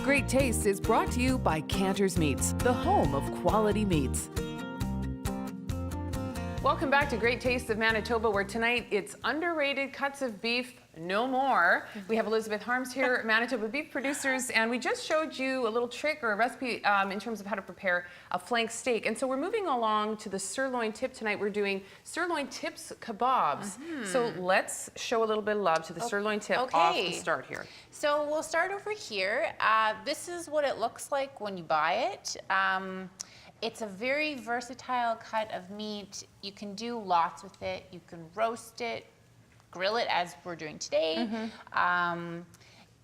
Great Taste is brought to you by Cantor's Meats, the home of quality meats. Welcome back to Great Taste of Manitoba, where tonight it's underrated cuts of beef, no more. We have Elisabeth Harms here, Manitoba Beef Producers, and we just showed you a little trick or a recipe in terms of how to prepare a flank steak. And so we're moving along to the sirloin tip tonight. We're doing Sirloin Tips Kababs. So let's show a little bit of love to the sirloin tip off the start here. So we'll start over here. This is what it looks like when you buy it. It's a very versatile cut of meat. You can do lots with it. You can roast it, grill it as we're doing today.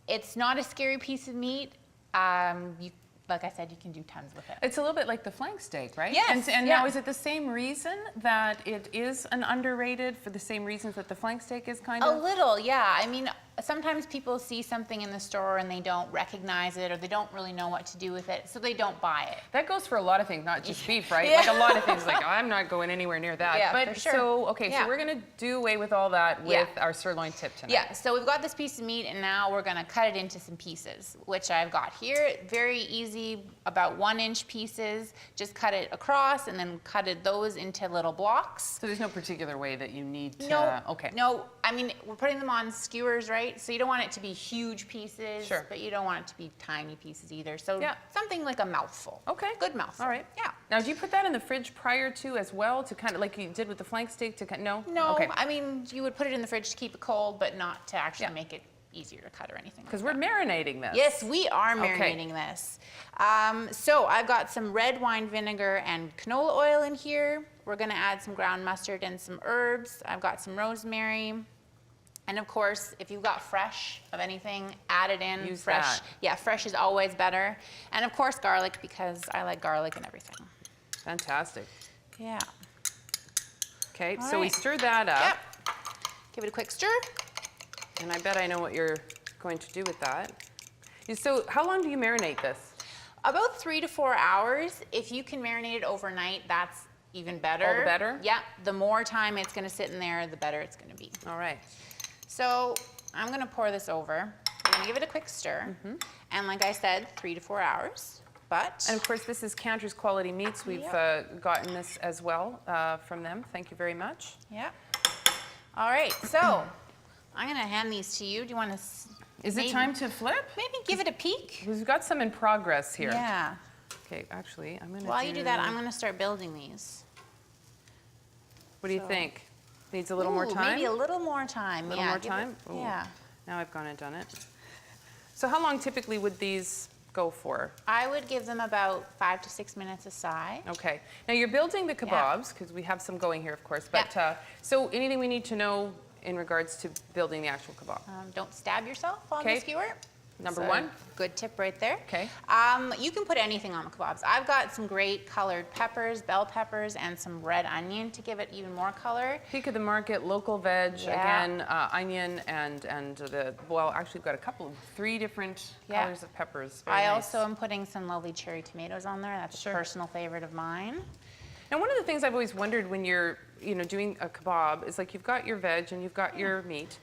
It's not a scary piece of meat. Like I said, you can do tons with it. It's a little bit like the flank steak, right? Yes. And now, is it the same reason that it is an underrated, for the same reasons that the flank steak is kind of? A little, yeah. I mean, sometimes people see something in the store and they don't recognize it, or they don't really know what to do with it, so they don't buy it. That goes for a lot of things, not just beef, right? Like a lot of things, like I'm not going anywhere near that. Yeah, but for sure. So, okay, so we're gonna do away with all that with our sirloin tip tonight. Yeah, so we've got this piece of meat and now we're gonna cut it into some pieces, which I've got here. Very easy, about 1-inch pieces. Just cut it across and then cut those into little blocks. So there's no particular way that you need to, No, okay. No, I mean, we're putting them on skewers, right? So you don't want it to be huge pieces, but you don't want it to be tiny pieces either. So something like a mouthful. Okay. Good mouthful. All right. Yeah. Now, do you put that in the fridge prior to as well, to kind of like you did with the flank steak to cut? No? No, okay. I mean, you would put it in the fridge to keep it cold, but not to actually make it easier to cut or anything. Because we're marinating this. Yes, we are marinating this. So I've got some red wine vinegar and canola oil in here. We're gonna add some ground mustard and some herbs. I've got some rosemary. And of course, if you've got fresh of anything, add it in. Use fresh. that. Yeah, fresh is always better. And of course, garlic, because I like garlic and everything. Fantastic. Yeah. Okay, so we stir that up. Yep. Give it a quick stir. And I bet I know what you're going to do with that. So how long do you marinate this? About 3 to 4 hours. If you can marinate it overnight, that's even better. All the better? Yeah, the more time it's gonna sit in there, the better it's gonna be. All right. So I'm gonna pour this over. I'm gonna give it a quick stir. And like I said, 3 to 4 hours. But and of course, this is Cantor's Quality Meats. We've gotten this as well from them. Thank you very much. Yeah. All right, so I'm gonna hand these to you. Do you want to? Is it time to flip? Maybe give it a peek. We've got some in progress here. Yeah. Okay, actually, I'm gonna. While you do that, I'm gonna start building these. What do you think? Needs a little more time? Maybe a little more time. A little more time? Yeah. Now I've gone and done it. So how long typically would these go for? I would give them about 5 to 6 minutes aside. Okay. Now you're building the kebabs, because we have some going here, of course. But so anything we need to know in regards to building the actual kebab? Don't stab yourself on the skewer. Number one. Good tip right there. Okay. You can put anything on the kebabs. I've got some great colored peppers, bell peppers, and some red onion to give it even more color. Peak of the market, local veg, again, onion, and well, actually we've got a couple, 3 different colors of peppers. Very nice. Also am putting some lovely cherry tomatoes on there. That's a personal favorite of mine. Now, one of the things I've always wondered when you're, doing a kebab is like you've got your veg and you've got your meat.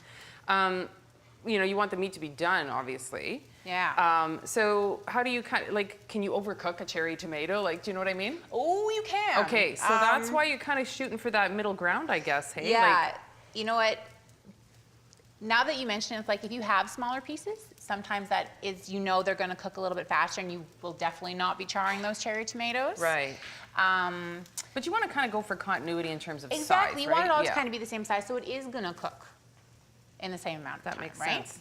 You want the meat to be done, obviously. Yeah. So how do you can you overcook a cherry tomato? Like, do you know what I mean? Oh, you can. Okay, so that's why you're kind of shooting for that middle ground, I guess, hey? Yeah, you know what? Now that you mention it, it's like if you have smaller pieces, sometimes that is, they're gonna cook a little bit faster and you will definitely not be charring those cherry tomatoes. Right. But you want to kind of go for continuity in terms of size, exactly. You right? want it all to kind of be the same size, so it is gonna cook in the same amount of time, that makes right? sense.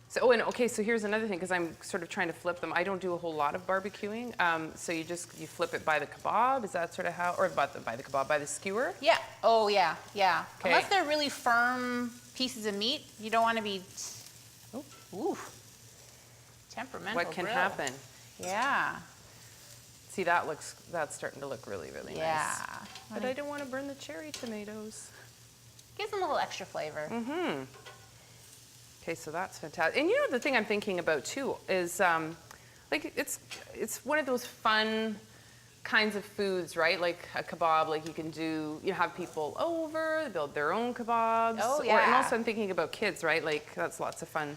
So, so here's another thing, because I'm sort of trying to flip them. I don't do a whole lot of barbecuing. So you flip it by the kebab. Is that sort of how, or by the kebab, by the skewer? Yeah. Oh, yeah, yeah. Okay. Unless they're really firm pieces of meat, you don't want to be, temperamental. What can happen? Yeah. See, that's starting to look really, really nice. Yeah. But I don't want to burn the cherry tomatoes. Gives them a little extra flavor. Mm-hmm. Okay, so that's fantastic. And the thing I'm thinking about too is, it's one of those fun kinds of foods, right? Like a kebab, like you can do, have people over, build their own kebabs. Oh, yeah. And also I'm thinking about kids, right? Like that's lots of fun.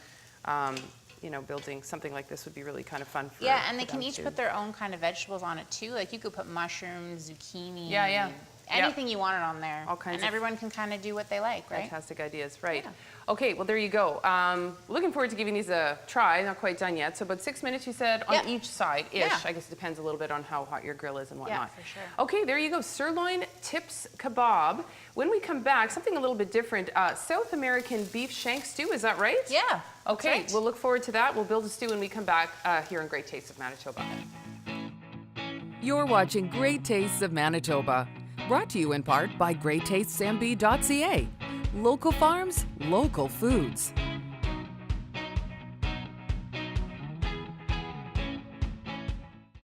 building something like this would be really kind of fun for Yeah, and they for can them each too. put their own kind of vegetables on it too. Like you could put mushrooms, zucchini. Yeah, yeah. Anything you wanted on there. All kinds and of everyone can kind of do what they like, right? Fantastic ideas, right? Yeah. Okay, well there you go. Looking forward to giving these a try. Not quite done yet. So about 6 minutes you said on Yep. each side-ish. Yeah. I guess it depends a little bit on how hot your grill is and whatnot. for sure. Okay, there you go. Sirloin Tips Kebab. When we come back, something a little bit different. South American beef shank stew. Is that right? Yeah. that's Okay, right. we'll look forward to that. We'll build a stew when we come back here on Great Tastes of Manitoba. You're watching Great Tastes of Manitoba, brought to you in part by GreatTastesMB.ca. Local farms, local foods.